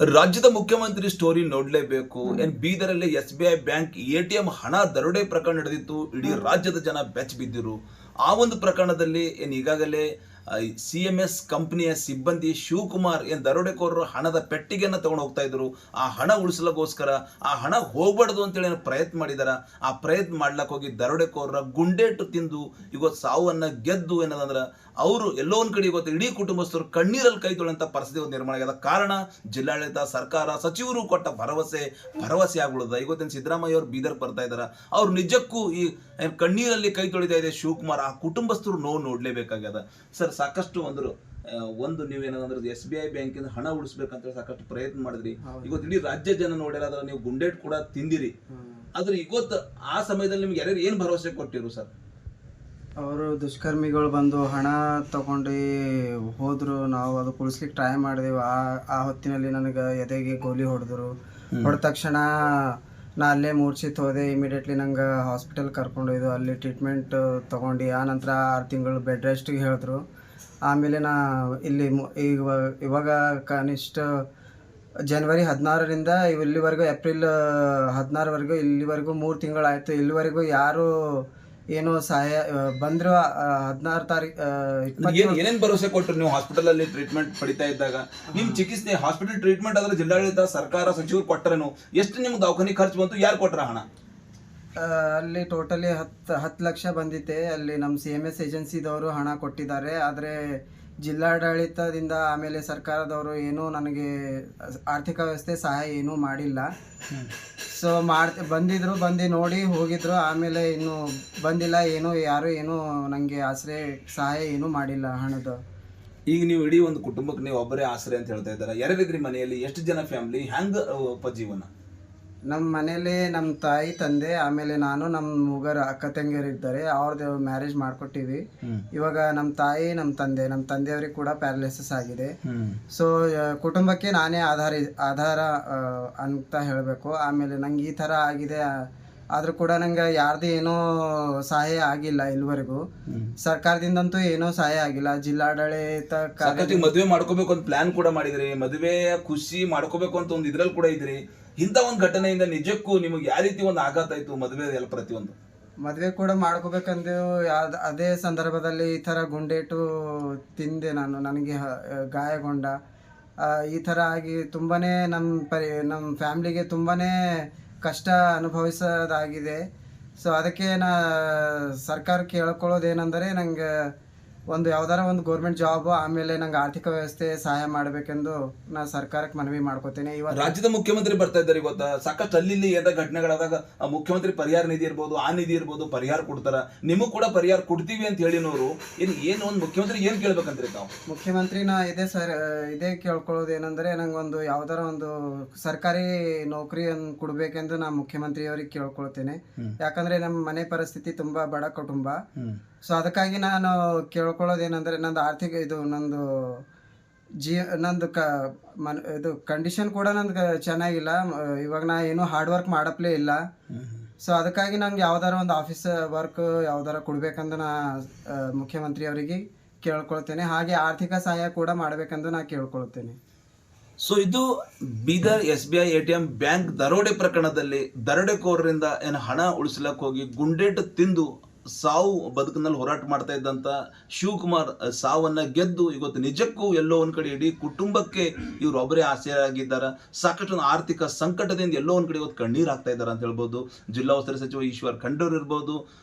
ರಾಜ್ಯದ ಮುಖ್ಯಮಂತ್ರಿ ಸ್ಟೋರಿ ನೋಡಲೇಬೇಕು. ಬೀದರಲ್ಲಿ SBI ಬ್ಯಾಂಕ್ ATM ಹಣ ದರೋಡೆ ಪ್ರಕರಣ ನಡೆದಿತ್ತು. ಇಡೀ ರಾಜ್ಯದ ಜನ ಬೆಚ್ಚ ಬಿದ್ದಿರು. ಆ ಒಂದು ಪ್ರಕರಣದಲ್ಲಿ ಈಗಾಗಲೇ CMS ಕಂಪನಿಯ ಸಿಬ್ಬಂದಿ ಶಿವಕುಮಾರ್ ದರೋಡೆಕೋರರು ಹಣದ ಪೆಟ್ಟಿಗೆಯನ್ನು ತಗೊಂಡು ಹೋಗ್ತಾ ಇದ್ರು. ಆ ಹಣ ಉಳಿಸಲಗೋಸ್ಕರ ಆ ಹಣ ಹೋಗ್ಬಾರ್ದು ಅಂತೇಳಿ ಪ್ರಯತ್ನ ಮಾಡಿದಾರ. ಆ ಪ್ರಯತ್ನ ಮಾಡ್ಲಕ್ಕೆ ಹೋಗಿ ದರೋಡೆಕೋರರ ಗುಂಡೇಟು ತಿಂದು ಇವತ್ತು ಸಾವನ್ನ ಗೆದ್ದು ಏನದಂದ್ರೆ ಅವರು ಎಲ್ಲೋ ಒಂದ್ ಕಡೆ ಇವತ್ತು ಇಡೀ ಕುಟುಂಬಸ್ಥರು ಕಣ್ಣೀರಲ್ಲಿ ಕೈ ತೊಳೆಂತ ಪರಿಸ್ಥಿತಿ ನಿರ್ಮಾಣ ಆಗ್ಯದ. ಕಾರಣ ಜಿಲ್ಲಾಡಳಿತ, ಸರ್ಕಾರ, ಸಚಿವರು ಕೊಟ್ಟ ಭರವಸೆ ಆಗ್ಬಿಡುದ. ಇವತ್ತಿನ ಸಿದ್ದರಾಮಯ್ಯ ಅವರು ಬೀದರ್ ಬರ್ತಾ ಇದಾರ. ಅವ್ರು ನಿಜಕ್ಕೂ ಈ ಕಣ್ಣೀರಲ್ಲಿ ಕೈ ತೊಳಿತಾ ಇದೆ ಶಿವಕುಮಾರ್. ಆ ಕುಟುಂಬಸ್ಥರು ನೋವು ನೋಡ್ಲೇಬೇಕಾಗ್ಯದ. ಸರ್, ಸಾಕಷ್ಟು ಒಂದು ನೀವೇನಂದ್ರೆ SBI ಬ್ಯಾಂಕಿಂದ ಹಣ ಉಳಿಸ್ಬೇಕಂತ ಸಾಕಷ್ಟು ಪ್ರಯತ್ನ ಮಾಡಿದ್ರಿ. ಇವತ್ತು ಇಡೀ ರಾಜ್ಯ ಜನ ನೋಡ್ಯಾರ, ನೀವು ಗುಂಡೇಟ್ ಕೂಡ ತಿಂದಿರಿ. ಆದ್ರೆ ಇವತ್ತು ಆ ಸಮಯದಲ್ಲಿ ನಿಮ್ಗೆ ಯಾರ್ಯಾರು ಏನ್ ಭರವಸೆ ಕೊಟ್ಟಿರು ಸರ್? ಅವರು ದುಷ್ಕರ್ಮಿಗಳು ಬಂದು ಹಣ ತಗೊಂಡು ಹೋದ್ರು. ನಾವು ಅದು ಕುಳಿಸ್ಲಿಕ್ಕೆ ಟ್ರೈ ಮಾಡಿದೆವು. ಆ ಹೊತ್ತಿನಲ್ಲಿ ನನಗೆ ಎದೆಗೆ ಗೋಲಿ ಹೊಡೆದ್ರು. ಹೊಡೆದ ತಕ್ಷಣ ನಾ ಅಲ್ಲೇ ಮೂರ್ಛಿತ್ ಹೋದೆ. ಇಮಿಡಿಯೇಟ್ಲಿ ನಂಗೆ ಹಾಸ್ಪಿಟಲ್ ಕರ್ಕೊಂಡೊಯ್ದು ಅಲ್ಲಿ ಟ್ರೀಟ್ಮೆಂಟ್ ತೊಗೊಂಡು ಆ ನಂತರ 6 ತಿಂಗಳು ಬೆಡ್ ರೆಸ್ಟಿಗೆ ಹೇಳಿದ್ರು. ಆಮೇಲೆ ನಾ ಇಲ್ಲಿ ಇವಾಗ ಕನಿಷ್ಠ ಜನವರಿ 16ರಿಂದ ಇಲ್ಲಿವರೆಗೂ ಏಪ್ರಿಲ್ 16ವರೆಗೂ ಇಲ್ಲಿವರೆಗೂ 3 ತಿಂಗಳಾಯಿತು. ಇಲ್ಲಿವರೆಗೂ ಯಾರು ಏನೋ ಸಹಾಯ ಬಂದ್ರು. 16 ತಾರೀಕು ಏನೇನ್ ಭರವಸೆ ಕೊಟ್ಟರು ನೀವು ಹಾಸ್ಪಿಟಲ್ ಅಲ್ಲಿ ಟ್ರೀಟ್ಮೆಂಟ್ ಪಡಿತಾ ಇದ್ದಾಗ? ನಿಮ್ ಚಿಕಿತ್ಸೆ ಹಾಸ್ಪಿಟಲ್ ಟ್ರೀಟ್ಮೆಂಟ್ ಆದ್ರೆ ಜಿಲ್ಲಾಡಳಿತ, ಸರ್ಕಾರ, ಸಚಿವರು ಕೊಟ್ಟರೇನು? ಎಷ್ಟು ನಿಮ್ಗೆ ದವಾಖಾನೆ ಖರ್ಚು ಬಂತು? ಯಾರು ಕೊಟ್ರ ಹಣ? ಅಲ್ಲಿ ಟೋಟಲಿ 10 ಲಕ್ಷ ಬಂದಿತ್ತೆ. ಅಲ್ಲಿ ನಮ್ಮ CMS ಏಜೆನ್ಸಿದವರು ಹಣ ಕೊಟ್ಟಿದ್ದಾರೆ. ಆದರೆ ಜಿಲ್ಲಾಡಳಿತದಿಂದ ಆಮೇಲೆ ಸರ್ಕಾರದವರು ಏನೂ ನನಗೆ ಆರ್ಥಿಕ ವ್ಯವಸ್ಥೆ ಸಹಾಯ ಏನೂ ಮಾಡಿಲ್ಲ. ಸೊ ಬಂದು ನೋಡಿ ಹೋಗಿದ್ರು. ಆಮೇಲೆ ಇನ್ನೂ ಬಂದಿಲ್ಲ, ಯಾರು ಏನೂ ನನಗೆ ಆಶ್ರಯ ಸಹಾಯ ಏನೂ ಮಾಡಿಲ್ಲ ಹಣದ. ಈಗ ನೀವು ಇಡೀ ಒಂದು ಕುಟುಂಬಕ್ಕೆ ನೀವು ಒಬ್ಬರೇ ಆಶ್ರಯ ಅಂತ ಹೇಳ್ತಾ ಇದ್ದಾರೆ. ಯಾರ್ಯಾರಿದ್ರಿ ಮನೆಯಲ್ಲಿ? ಎಷ್ಟು ಜನ ಫ್ಯಾಮಿಲಿ? ಹೆಂಗ ಉಪಜೀವನ? ನಮ್ಮ ಮನೇಲಿ ನಮ್ಮ ತಾಯಿ, ತಂದೆ, ಆಮೇಲೆ ನಾನು, ನಮ್ಮ ಮೂಗರು ಅಕ್ಕ ತಂಗಿಯರು ಇದ್ದಾರೆ. ಅವ್ರದ್ದು ಮ್ಯಾರೇಜ್ ಮಾಡ್ಕೊಟ್ಟಿವಿ. ಇವಾಗ ನಮ್ಮ ತಾಯಿ, ನಮ್ಮ ತಂದೆಯವ್ರಿಗೆ ಕೂಡ ಪ್ಯಾರಲಿಸಿಸ್ ಆಗಿದೆ. ಸೊ ಕುಟುಂಬಕ್ಕೆ ನಾನೇ ಆಧಾರ ಅಂತ ಹೇಳಬೇಕು. ಆಮೇಲೆ ನಂಗೆ ಈ ಥರ ಆಗಿದೆ. ಆದರೂ ಕೂಡ ನಂಗೆ ಯಾರ್ದು ಏನೂ ಸಹಾಯ ಆಗಿಲ್ಲ ಇಲ್ಲಿವರೆಗೂ. ಸರ್ಕಾರದಿಂದಂತೂ ಏನೂ ಸಹಾಯ ಆಗಿಲ್ಲ. ಜಿಲ್ಲಾಡಳಿತ ಮದುವೆ ಮಾಡ್ಕೋಬೇಕು ಅಂತ ಪ್ಲಾನ್ ಕೂಡ ಮಾಡಿದ್ರಿ. ಮದುವೆ ಖುಷಿ ಮಾಡ್ಕೋಬೇಕು ಅಂತ ಒಂದು ಇದ್ರಲ್ಲಿ ಕೂಡ ಇದ್ರಿ. ಇಂಥ ಒಂದು ಘಟನೆಯಿಂದ ನಿಜಕ್ಕೂ ನಿಮಗೆ ಯಾವ ರೀತಿ ಒಂದು ಆಘಾತ ಆಯ್ತು? ಮದುವೆ ಎಲ್ಲ ಪ್ರತಿಯೊಂದು ಮದುವೆ ಕೂಡ ಮಾಡ್ಕೋಬೇಕಂದು ಅದೇ ಸಂದರ್ಭದಲ್ಲಿ ಈ ಥರ ಗುಂಡೇಟು ತಿಂದೆ ನಾನು. ನನಗೆ ಗಾಯಗೊಂಡ ಈ ಥರ ಆಗಿ ತುಂಬಾ ನಮ್ಮ ಫ್ಯಾಮ್ಲಿಗೆ ತುಂಬಾ ಕಷ್ಟ ಅನುಭವಿಸೋದಾಗಿದೆ. ಸೊ ಅದಕ್ಕೆ ಸರ್ಕಾರಕ್ಕೆ ಹೇಳ್ಕೊಳ್ಳೋದೇನೆಂದರೆ ನಂಗೆ ಯಾವ್ದಾರ ಒಂದು ಗೌರ್ಮೆಂಟ್ ಜಾಬ್, ಆಮೇಲೆ ನಂಗೆ ಆರ್ಥಿಕ ವ್ಯವಸ್ಥೆ ಸಹಾಯ ಮಾಡಬೇಕೆಂದು ನಾ ಸರ್ಕಾರಕ್ಕೆ ಮನವಿ ಮಾಡ್ಕೋತೇನೆ. ಇವತ್ತು ರಾಜ್ಯದ ಮುಖ್ಯಮಂತ್ರಿ ಬರ್ತಾ ಇದ್ದಾರೆ. ಇವತ್ತು ಸಾಕಷ್ಟು ಅಲ್ಲಿ ಏನಾದ ಘಟನೆಗಳಾದಾಗ ಮುಖ್ಯಮಂತ್ರಿ ಪರಿಹಾರ ನಿಧಿ ಇರ್ಬೋದು, ಆ ನಿಧಿ ಇರ್ಬೋದು, ಪರಿಹಾರ ಕೊಡ್ತಾರ. ನಿಮಗೂ ಕೂಡ ಪರಿಹಾರ ಕೊಡ್ತೀವಿ ಅಂತ ಹೇಳಿನವರು ಏನು ಒಂದು ಮುಖ್ಯಮಂತ್ರಿ ಏನ್ ಕೇಳ್ಬೇಕಂತ್ರಿ ತಾವು? ಮುಖ್ಯಮಂತ್ರಿ ನಾ ಇದೇ ಕೇಳ್ಕೊಳ್ಳೋದೇನೆಂದರೆ ನಂಗೊಂದು ಯಾವ್ದಾರ ಒಂದು ಸರ್ಕಾರಿ ನೌಕರಿಯನ್ನು ಕೊಡ್ಬೇಕೆಂದು ನಾ ಮುಖ್ಯಮಂತ್ರಿಯವರಿಗೆ ಕೇಳ್ಕೊಳ್ತೇನೆ. ಯಾಕಂದ್ರೆ ನಮ್ಮ ಮನೆ ಪರಿಸ್ಥಿತಿ ತುಂಬಾ ಬಡ ಕುಟುಂಬ. ಸೊ ಅದಕ್ಕಾಗಿ ನಾನು ಕೇಳ್ಕೊಳ್ಳೋದೇನೆಂದರೆ ಇದು ಕಂಡೀಷನ್ ಕೂಡ ನಂದು ಚೆನ್ನಾಗಿಲ್ಲ. ಇವಾಗ ನಾ ಏನೂ ಹಾರ್ಡ್ ವರ್ಕ್ ಮಾಡಪ್ಲೇ ಇಲ್ಲ. ಸೊ ಅದಕ್ಕಾಗಿ ನಂಗೆ ಯಾವ್ದಾರ ಒಂದು ಆಫೀಸ್ ವರ್ಕ್ ಯಾವ್ದಾರ ಕೊಡ್ಬೇಕಂದು ನಾ ಮುಖ್ಯಮಂತ್ರಿ ಅವರಿಗೆ ಕೇಳ್ಕೊಳ್ತೇನೆ. ಹಾಗೆ ಆರ್ಥಿಕ ಸಹಾಯ ಕೂಡ ಮಾಡಬೇಕೆಂದು ನಾ ಕೇಳ್ಕೊಳ್ತೇನೆ. ಸೊ ಇದು ಬೀದರ್ SBI ATM ಬ್ಯಾಂಕ್ ದರೋಡೆ ಪ್ರಕರಣದಲ್ಲಿ ದರೋಡೆಕೋರರಿಂದ ಹಣ ಉಳಿಸ್ಲಕ್ಕೆ ಹೋಗಿ ಗುಂಡೇಟು ತಿಂದು ಸಾವು ಬದುಕಿನಲ್ಲಿ ಹೋರಾಟ ಮಾಡ್ತಾ ಇದ್ದಂತ ಶಿವಕುಮಾರ್ ಸಾವನ್ನ ಗೆದ್ದು ಇವತ್ತು ನಿಜಕ್ಕೂ ಎಲ್ಲೋ ಒಂದ್ ಕಡೆ ಇಡೀ ಕುಟುಂಬಕ್ಕೆ ಇವ್ರು ಒಬ್ಬರೇ ಆಸರೆಯಾಗಿದ್ದಾರೆ. ಸಾಕಷ್ಟು ಆರ್ಥಿಕ ಸಂಕಟದಿಂದ ಎಲ್ಲೋ ಒಂದ್ ಕಡೆ ಇವತ್ತು ಕಣ್ಣೀರ್ ಆಗ್ತಾ ಇದ್ದಾರೆ ಅಂತ ಹೇಳ್ಬೋದು. ಜಿಲ್ಲಾ ಉಸ್ತುವಾರಿ ಸಚಿವ ಈಶ್ವರ್ ಖಂಡ್ರೆ ಇರ್ಬೋದು,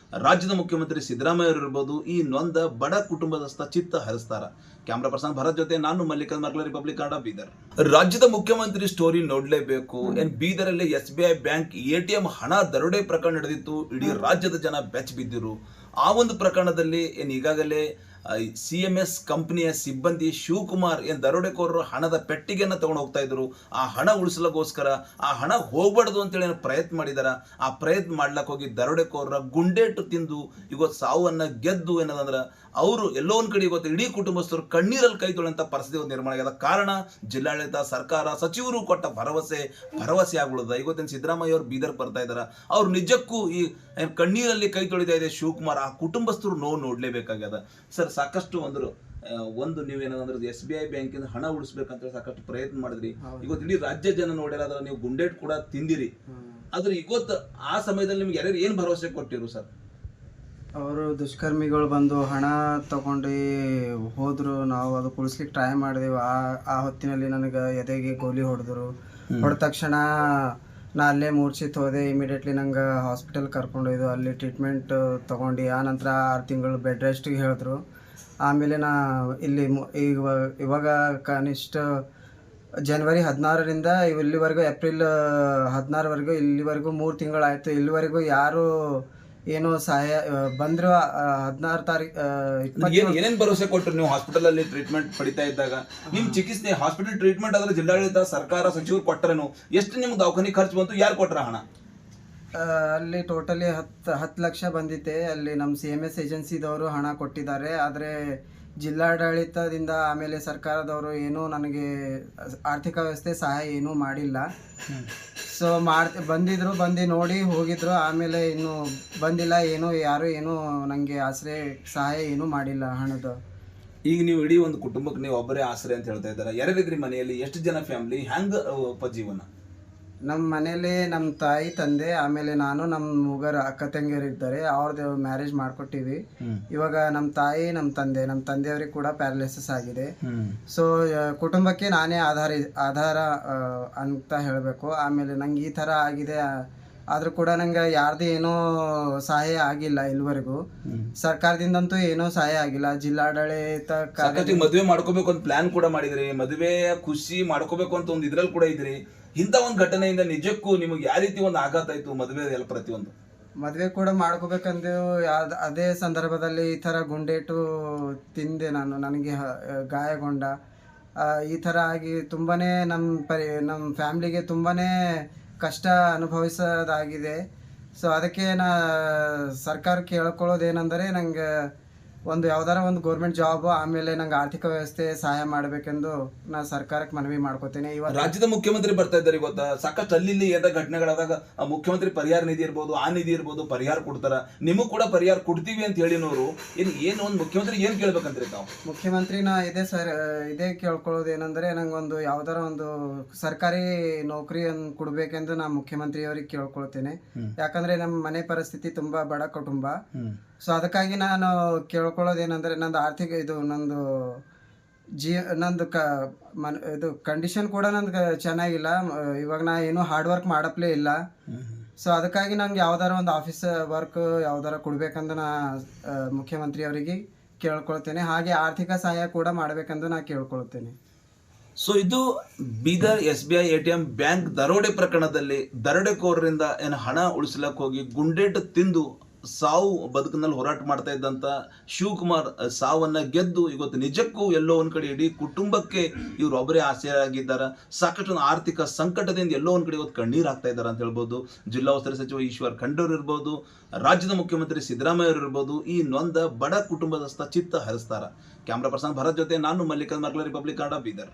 ರಾಜ್ಯದ ಮುಖ್ಯಮಂತ್ರಿ ಸಿದ್ದರಾಮಯ್ಯ ಅವರು ಇರ್ಬೋದು, ಈ ನೊಂದ ಬಡ ಕುಟುಂಬದಸ್ಥ ಚಿತ್ತ ಹರಿಸ್ತಾರ. ಕ್ಯಾಮ್ರಾ ಪರ್ಸನ್ ಭರತ್ ಜೊತೆ ನಾನು ಮಲ್ಲಿಕಾರ್ಜುನ್ ಮರ್ಕಲ, ರಿಪಬ್ಲಿಕ್ ಕನ್ನಡ, ಬೀದರ್. ರಾಜ್ಯದ ಮುಖ್ಯಮಂತ್ರಿ ಸ್ಟೋರಿ ನೋಡ್ಲೇಬೇಕು. ಬೀದರಲ್ಲಿ SBI ಬ್ಯಾಂಕ್ ATM ಹಣ ದರೋಡೆ ಪ್ರಕರಣ ನಡೆದಿತ್ತು. ಇಡೀ ರಾಜ್ಯದ ಜನ ಬೆಚ್ಚ ಬಿದ್ದಿರು. ಆ ಒಂದು ಪ್ರಕರಣದಲ್ಲಿ ಈಗಾಗಲೇ CMS ಕಂಪನಿಯ ಸಿಬ್ಬಂದಿ ಶಿವಕುಮಾರ್ ದರೋಡೆಕೋರರು ಹಣದ ಪೆಟ್ಟಿಗೆಯನ್ನು ತಗೊಂಡು ಹೋಗ್ತಾ ಇದ್ರು. ಆ ಹಣ ಉಳಿಸಲಗೋಸ್ಕರ ಆ ಹಣ ಹೋಗ್ಬಾರ್ದು ಅಂತೇಳಿ ಪ್ರಯತ್ನ ಮಾಡಿದಾರ. ಆ ಪ್ರಯತ್ನ ಮಾಡ್ಲಕ್ಕೆ ಹೋಗಿ ದರೋಡೆಕೋರರ ಗುಂಡೇಟು ತಿಂದು ಇವತ್ತು ಸಾವನ್ನ ಗೆದ್ದು ಏನದಂದ್ರೆ ಅವರು ಎಲ್ಲೋ ಒಂದ್ ಕಡೆ ಇವತ್ತು ಇಡೀ ಕುಟುಂಬಸ್ಥರು ಕಣ್ಣೀರಲ್ಲಿ ಕೈ ತೊಳೆಂತ ಪರಿಸ್ಥಿತಿ ನಿರ್ಮಾಣ ಆಗ್ಯದ. ಕಾರಣ ಜಿಲ್ಲಾಡಳಿತ, ಸರ್ಕಾರ, ಸಚಿವರು ಕೊಟ್ಟ ಭರವಸೆ ಆಗ್ಬಿಡುದ. ಇವತ್ತಿನ ಸಿದ್ದರಾಮಯ್ಯ ಅವರು ಬೀದರ್ ಬರ್ತಾ ಇದಾರ. ಅವ್ರು ನಿಜಕ್ಕೂ ಈ ಕಣ್ಣೀರಲ್ಲಿ ಕೈ ತೊಳಿತಾ ಇದೆ ಶಿವಕುಮಾರ್. ಆ ಕುಟುಂಬಸ್ಥರು ನೋವು ನೋಡ್ಲೇಬೇಕಾಗ್ಯದ. ಸರ್, ಸಾಕಷ್ಟು ಒಂದು ನೀವೇನಂದ್ರೆ ಎಸ್ ಬಿ ಐ ಬ್ಯಾಂಕಿಂದ ಹಣ ಉಳಿಸ್ಬೇಕಂತ ಸಾಕಷ್ಟು ಪ್ರಯತ್ನ ಮಾಡಿದ್ರಿ. ಇವತ್ತು ಇಡೀ ರಾಜ್ಯ ಜನ ನೋಡ್ಯಾರ, ನೀವು ಗುಂಡೇಟ್ ಕೂಡ ತಿಂದಿರಿ. ಆದ್ರೆ ಇವತ್ತು ಆ ಸಮಯದಲ್ಲಿ ನಿಮ್ಗೆ ಯಾರ್ಯಾರು ಏನು ಭರವಸೆ ಕೊಟ್ಟಿರು ಸರ್? ಅವರು ದುಷ್ಕರ್ಮಿಗಳು ಬಂದು ಹಣ ತಗೊಂಡು ಹೋದ್ರು. ನಾವು ಅದು ಕುಡಿಸ್ಲಿಕ್ಕೆ ಟ್ರೈ ಮಾಡಿದೆವು. ಆ ಹೊತ್ತಿನಲ್ಲಿ ನನಗೆ ಎದೆಗೆ ಗೋಲಿ ಹೊಡೆದ್ರು. ಹೊಡೆದ ತಕ್ಷಣ ನಾ ಅಲ್ಲೇ ಮೂರ್ಛಿತ್ ಹೋದೆ. ಇಮಿಡಿಯೇಟ್ಲಿ ನಂಗೆ ಹಾಸ್ಪಿಟಲ್ ಕರ್ಕೊಂಡೊಯ್ದು ಅಲ್ಲಿ ಟ್ರೀಟ್ಮೆಂಟ್ ತೊಗೊಂಡು ಆ ನಂತರ 6 ತಿಂಗಳು ಬೆಡ್ ರೆಸ್ಟಿಗೆ ಹೇಳಿದ್ರು. ಆಮೇಲೆ ನಾ ಇಲ್ಲಿ ಇವಾಗ ಕನಿಷ್ಠ ಜನವರಿ 16ರಿಂದ ಇಲ್ಲಿವರೆಗೂ ಏಪ್ರಿಲ್ 16ವರೆಗೂ ಇಲ್ಲಿವರೆಗೂ 3 ತಿಂಗಳಾಯಿತು. ಇಲ್ಲಿವರೆಗೂ ಯಾರು ಏನೋ ಸಹಾಯ ಬಂದ್ರು. 16 ತಾರೀಕು ಏನೇನ್ ಭರವಸೆ ಕೊಟ್ಟರು ನೀವು ಹಾಸ್ಪಿಟಲ್ ಅಲ್ಲಿ ಟ್ರೀಟ್ಮೆಂಟ್ ಪಡಿತಾ ಇದ್ದಾಗ? ನಿಮ್ ಚಿಕಿತ್ಸೆ ಹಾಸ್ಪಿಟಲ್ ಟ್ರೀಟ್ಮೆಂಟ್ ಆದ್ರೆ ಜಿಲ್ಲಾಡಳಿತ ಸರ್ಕಾರ ಸಚಿವರು ಕೊಟ್ಟರೇನು? ಎಷ್ಟು ನಿಮ್ಗೆ ದವಾಖಾನೆ ಖರ್ಚು ಬಂತು? ಯಾರು ಕೊಟ್ರ ಹಣ? ಅಲ್ಲಿ ಟೋಟಲಿ 10 ಲಕ್ಷ ಬಂದಿತ್ತೆ. ಅಲ್ಲಿ ನಮ್ಮ CMS ಏಜೆನ್ಸಿದವರು ಹಣ ಕೊಟ್ಟಿದ್ದಾರೆ. ಆದರೆ ಜಿಲ್ಲಾಡಳಿತದಿಂದ ಆಮೇಲೆ ಸರ್ಕಾರದವರು ಏನೂ ನನಗೆ ಆರ್ಥಿಕ ವ್ಯವಸ್ಥೆ ಸಹಾಯ ಏನೂ ಮಾಡಿಲ್ಲ. ಸೊ ಬಂದು ನೋಡಿ ಹೋಗಿದ್ರು. ಆಮೇಲೆ ಇನ್ನೂ ಬಂದಿಲ್ಲ, ಯಾರು ಏನೂ ನನಗೆ ಆಶ್ರಯ ಸಹಾಯ ಏನೂ ಮಾಡಿಲ್ಲ ಹಣದ. ಈಗ ನೀವು ಇಡೀ ಒಂದು ಕುಟುಂಬಕ್ಕೆ ನೀವು ಒಬ್ಬರೇ ಆಶ್ರಯ ಅಂತ ಹೇಳ್ತಾ ಇದ್ದಾರೆ. ಯಾರ್ಯಾರಿದ್ರಿ ಮನೆಯಲ್ಲಿ? ಎಷ್ಟು ಜನ ಫ್ಯಾಮಿಲಿ? ಹೆಂಗ ಉಪಜೀವನ? ನಮ್ಮ ಮನೇಲಿ ನಮ್ಮ ತಾಯಿ ತಂದೆ ಆಮೇಲೆ ನಾನು, ನಮ್ಮ ಮೂಗರು ಅಕ್ಕ ತಂಗಿಯರು ಇದ್ದಾರೆ. ಅವ್ರದ್ದು ಮ್ಯಾರೇಜ್ ಮಾಡ್ಕೊಟ್ಟಿವಿ. ಇವಾಗ ನಮ್ಮ ತಾಯಿ ನಮ್ಮ ತಂದೆಯವ್ರಿಗೆ ಕೂಡ ಪ್ಯಾರಲಿಸಿಸ್ ಆಗಿದೆ. ಸೊ ಕುಟುಂಬಕ್ಕೆ ನಾನೇ ಆಧಾರ ಅಂತ ಹೇಳಬೇಕು. ಆಮೇಲೆ ನಂಗೆ ಈ ಥರ ಆಗಿದೆ, ಆದರೂ ಕೂಡ ನಂಗೆ ಯಾರ್ದು ಏನೂ ಸಹಾಯ ಆಗಿಲ್ಲ ಇಲ್ಲಿವರೆಗೂ. ಸರ್ಕಾರದಿಂದಂತೂ ಏನೂ ಸಹಾಯ ಆಗಿಲ್ಲ. ಜಿಲ್ಲಾಡಳಿತ ಮದುವೆ ಮಾಡ್ಕೋಬೇಕು ಅಂತ ಪ್ಲಾನ್ ಕೂಡ ಮಾಡಿದ್ರಿ, ಮದುವೆ ಖುಷಿ ಮಾಡ್ಕೋಬೇಕು ಅಂತ ಒಂದು ಇದ್ರಲ್ಲಿ ಕೂಡ ಇದ್ರಿ. ಇಂಥ ಒಂದು ಘಟನೆಯಿಂದ ನಿಜಕ್ಕೂ ನಿಮಗೆ ಯಾವ ರೀತಿ ಒಂದು ಆಘಾತ ಆಯ್ತು? ಮದುವೆ ಎಲ್ಲ ಪ್ರತಿಯೊಂದು ಮದುವೆ ಕೂಡ ಮಾಡ್ಕೋಬೇಕಂದು ಅದೇ ಸಂದರ್ಭದಲ್ಲಿ ಈ ಥರ ಗುಂಡೇಟು ತಿಂದೆ ನಾನು. ನನಗೆ ಗಾಯಗೊಂಡ ಈ ಥರ ಆಗಿ ತುಂಬಾ ನಮ್ಮ ಫ್ಯಾಮ್ಲಿಗೆ ತುಂಬಾ ಕಷ್ಟ ಅನುಭವಿಸೋದಾಗಿದೆ. ಸೊ ಅದಕ್ಕೆ ಸರ್ಕಾರಕ್ಕೆ ಹೇಳ್ಕೊಳ್ಳೋದೇನೆಂದರೆ ನಂಗೆ ಯಾವ್ದಾರ ಒಂದು ಗೌರ್ಮೆಂಟ್ ಜಾಬ್, ಆಮೇಲೆ ನಂಗೆ ಆರ್ಥಿಕ ವ್ಯವಸ್ಥೆ ಸಹಾಯ ಮಾಡಬೇಕೆಂದು ನಾ ಸರ್ಕಾರಕ್ಕೆ ಮನವಿ ಮಾಡ್ಕೋತೇನೆ. ಇವತ್ತು ರಾಜ್ಯದ ಮುಖ್ಯಮಂತ್ರಿ ಬರ್ತಾ ಇದ್ದಾರೆ. ಇವತ್ತು ಸಾಕಷ್ಟು ಅಲ್ಲಿ ಏನಾದ ಘಟನೆಗಳಾದಾಗ ಮುಖ್ಯಮಂತ್ರಿ ಪರಿಹಾರ ನಿಧಿ ಇರ್ಬೋದು, ಆ ನಿಧಿ ಇರ್ಬೋದು, ಪರಿಹಾರ ಕೊಡ್ತಾರ. ನಿಮಗೂ ಕೂಡ ಪರಿಹಾರ ಕೊಡ್ತೀವಿ ಅಂತ ಹೇಳಿನವರು ಏನು ಒಂದು ಮುಖ್ಯಮಂತ್ರಿ ಏನು ಕೇಳ್ಬೇಕಂತ್ರಿ ತಾವು? ಮುಖ್ಯಮಂತ್ರಿ ನಾ ಇದೇ ಕೇಳ್ಕೊಳ್ಳೋದು ಏನಂದ್ರೆ, ನಂಗೊಂದು ಯಾವ್ದಾರ ಒಂದು ಸರ್ಕಾರಿ ನೌಕರಿಯನ್ನು ಕೊಡ್ಬೇಕೆಂದು ನಾ ಮುಖ್ಯಮಂತ್ರಿಯವರಿಗೆ ಕೇಳ್ಕೊಳ್ತೇನೆ. ಯಾಕಂದ್ರೆ ನಮ್ಮ ಮನೆ ಪರಿಸ್ಥಿತಿ ತುಂಬಾ ಬಡ ಕುಟುಂಬ. ಸೊ ಅದಕ್ಕಾಗಿ ನಾನು ಕೇಳ್ಕೊಳ್ಳೋದೇನೆಂದರೆ, ನಂದು ಇದು ಕಂಡೀಷನ್ ಕೂಡ ನಂದು ಚೆನ್ನಾಗಿಲ್ಲ. ಇವಾಗ ನಾ ಏನೂ ಹಾರ್ಡ್ ವರ್ಕ್ ಮಾಡಪ್ಲೇ ಇಲ್ಲ. ಸೊ ಅದಕ್ಕಾಗಿ ನಂಗೆ ಯಾವ್ದಾರ ಒಂದು ಆಫೀಸ್ ವರ್ಕ್ ಯಾವ್ದಾರ ಕೊಡ್ಬೇಕಂದು ನಾ ಮುಖ್ಯಮಂತ್ರಿ ಅವರಿಗೆ ಕೇಳ್ಕೊಳ್ತೇನೆ. ಹಾಗೆ ಆರ್ಥಿಕ ಸಹಾಯ ಕೂಡ ಮಾಡಬೇಕೆಂದು ನಾ ಕೇಳ್ಕೊಳ್ತೇನೆ. ಸೊ ಇದು ಬೀದರ್ SBI ATM ಬ್ಯಾಂಕ್ ದರೋಡೆ ಪ್ರಕರಣದಲ್ಲಿ ದರೋಡೆಕೋರರಿಂದ ಏನು ಹಣ ಉಳಿಸ್ಲಕ್ಕೆ ಹೋಗಿ ಗುಂಡೇಟು ತಿಂದು ಸಾವು ಬದುಕಿನಲ್ಲಿ ಹೋರಾಟ ಮಾಡ್ತಾ ಇದ್ದಂಥ ಶಿವಕುಮಾರ್ ಸಾವನ್ನ ಗೆದ್ದು ಇವತ್ತು ನಿಜಕ್ಕೂ ಎಲ್ಲೋ ಒಂದು ಕಡೆ ಇಡೀ ಕುಟುಂಬಕ್ಕೆ ಇವರು ಒಬ್ಬರೇ ಆಸರೆಯಾಗಿದ್ದಾರೆ. ಸಾಕಷ್ಟು ಒಂದು ಆರ್ಥಿಕ ಸಂಕಟದಿಂದ ಎಲ್ಲೋ ಒಂದು ಕಡೆ ಇವತ್ತು ಕಣ್ಣೀರು ಹಾಕ್ತಾ ಇದ್ದಾರೆ ಅಂತ ಹೇಳ್ಬೋದು. ಜಿಲ್ಲಾ ಉಸ್ತುವಾರಿ ಸಚಿವ ಈಶ್ವರ್ ಖಂಡ್ರೆ ಇರ್ಬೋದು, ರಾಜ್ಯದ ಮುಖ್ಯಮಂತ್ರಿ ಸಿದ್ದರಾಮಯ್ಯ ಅವರು ಇರ್ಬೋದು, ಈ ನೊಂದ ಬಡ ಕುಟುಂಬದಸ್ಥ ಚಿತ್ತ ಹರಿಸ್ತಾರ. ಕ್ಯಾಮ್ರಾ ಪರ್ಸನ್ ಭರತ್ ಜೊತೆ ನಾನು ಮಲ್ಲಿಕಾರ್ಜುನ್ ಮರ್ಕಲ, ರಿಪಬ್ಲಿಕ್ ಕನ್ನಡ, ಬೀದರ್.